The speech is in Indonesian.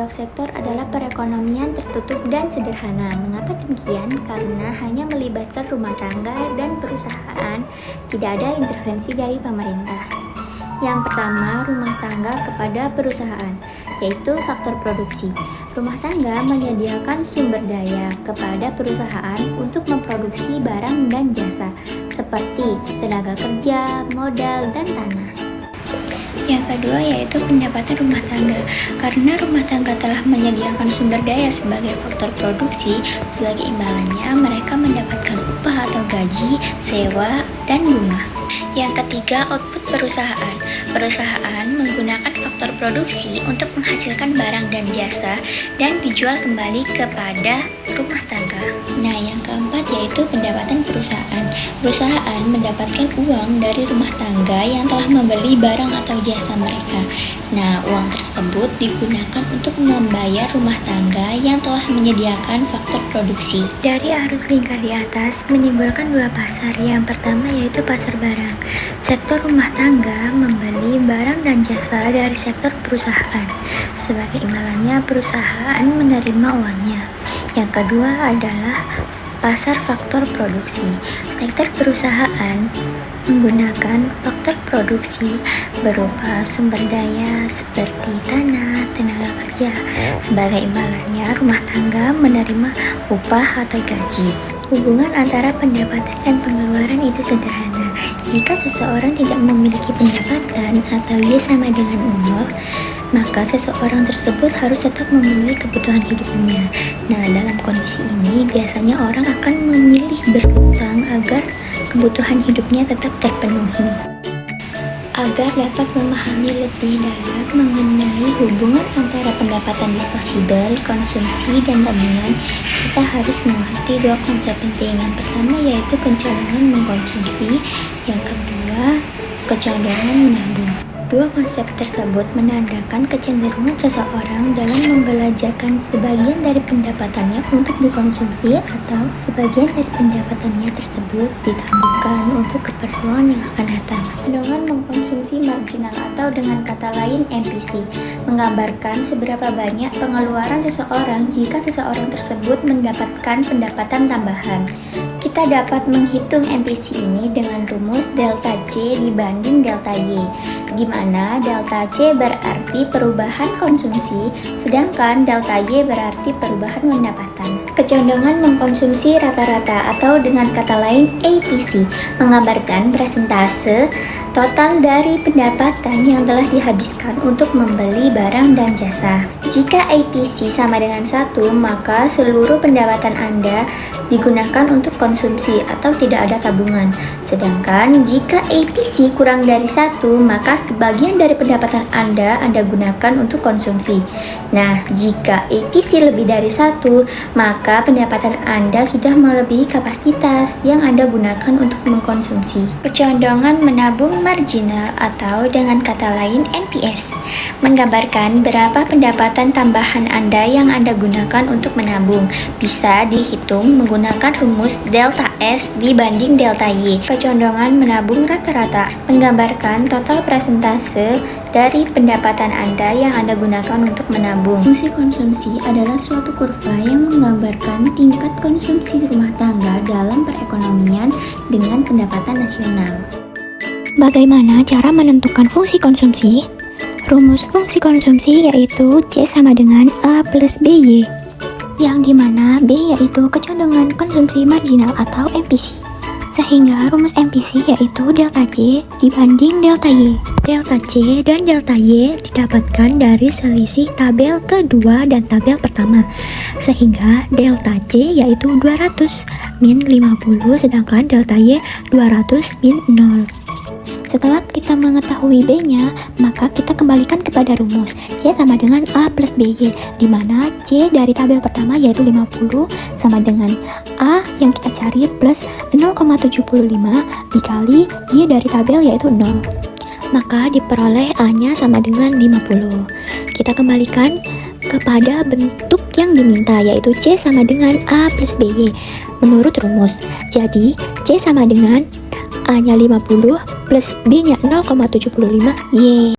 dialog sektor adalah perekonomian tertutup dan sederhana. Mengapa demikian? Karena hanya melibatkan rumah tangga dan perusahaan, tidak ada intervensi dari pemerintah. Yang pertama, rumah tangga kepada perusahaan, yaitu faktor produksi. Rumah tangga menyediakan sumber daya kepada perusahaan untuk memproduksi barang dan jasa, seperti tenaga kerja, modal, dan tanah. Yang kedua yaitu pendapatan rumah tangga. Karena rumah tangga telah menyediakan sumber daya sebagai faktor produksi, sebagai imbalannya mereka mendapatkan upah atau gaji, sewa, dan bunga. Yang ketiga, output perusahaan. Perusahaan menggunakan faktor produksi untuk menghasilkan barang dan jasa dan dijual kembali kepada rumah tangga. Nah, yang keempat yaitu pendapatan perusahaan. Perusahaan mendapatkan uang dari rumah tangga yang telah membeli barang atau jasa mereka. Nah, uang tersebut digunakan untuk membayar rumah tangga yang telah menyediakan faktor produksi. Dari arus lingkar di atas menimbulkan dua pasar. Yang pertama yaitu pasar barang. Sektor rumah tangga membeli barang dan jasa dari sektor perusahaan. Sebagai imbalannya, perusahaan menerima uangnya. Yang kedua adalah pasar faktor produksi. Sektor perusahaan menggunakan faktor produksi berupa sumber daya seperti tanah, tenaga kerja. Sebagai imbalannya, rumah tangga menerima upah atau gaji. Hubungan antara pendapatan dan pengeluaran itu sederhana. Jika seseorang tidak memiliki pendapatan atau Y sama dengan 0, maka seseorang tersebut harus tetap memenuhi kebutuhan hidupnya. Nah, dalam kondisi ini biasanya orang akan memilih berhutang agar kebutuhan hidupnya tetap terpenuhi. Agar dapat memahami lebih dalam mengenai hubungan antara pendapatan disposibel, konsumsi, dan tabungan, kita harus mengerti dua konsep penting. Yang pertama yaitu kecondongan mengkonsumsi, yang kedua kecondongan menabung. Dua konsep tersebut menandakan kecenderungan seseorang dalam membelanjakan sebagian dari pendapatannya untuk dikonsumsi atau sebagian dari pendapatannya tersebut ditabungkan untuk keperluan yang akan datang. Kecenderungan mengkonsumsi marginal atau dengan kata lain MPC menggambarkan seberapa banyak pengeluaran seseorang jika seseorang tersebut mendapatkan pendapatan tambahan. Kita dapat menghitung MPC ini dengan rumus delta C dibanding delta Y, di mana delta C berarti perubahan konsumsi, sedangkan delta Y berarti perubahan pendapatan. Kecondongan mengkonsumsi rata-rata atau dengan kata lain APC menggambarkan persentase total dari pendapatan yang telah dihabiskan untuk membeli barang dan jasa. Jika APC sama dengan 1, maka seluruh pendapatan Anda digunakan untuk konsumsi atau tidak ada tabungan. Sedangkan jika APC kurang dari 1, maka sebagian dari pendapatan Anda gunakan untuk konsumsi. Nah, jika APC lebih dari 1, maka pendapatan Anda sudah melebihi kapasitas yang Anda gunakan untuk mengkonsumsi. Kecondongan menabung marginal atau dengan kata lain NPS menggambarkan berapa pendapatan tambahan Anda yang Anda gunakan untuk menabung. Bisa dihitung menggunakan rumus delta S dibanding delta Y. Kecondongan menabung rata-rata menggambarkan total persentase dari pendapatan Anda yang Anda gunakan untuk menabung. Fungsi konsumsi adalah suatu kurva yang menggambarkan tingkat konsumsi rumah tangga dalam perekonomian dengan pendapatan nasional. Bagaimana cara menentukan fungsi konsumsi? Rumus fungsi konsumsi yaitu C sama dengan A plus BY, yang dimana B yaitu kecondongan konsumsi marginal atau MPC. Sehingga rumus MPC yaitu delta C dibanding delta Y. Delta C dan delta Y didapatkan dari selisih tabel kedua dan tabel pertama. Sehingga delta C yaitu 200 min 50, sedangkan delta Y 200 min 0. Setelah kita mengetahui B-nya, maka kita kembalikan kepada rumus C sama dengan A plus BY, di mana C dari tabel pertama yaitu 50 sama dengan A yang kita cari plus 0,75 dikali Y dari tabel yaitu 0. Maka diperoleh A-nya sama dengan 50. Kita kembalikan kepada bentuk yang diminta yaitu C sama dengan A plus BY menurut rumus. Jadi C sama dengan A-nya 50 plus B-nya 0,75 Y.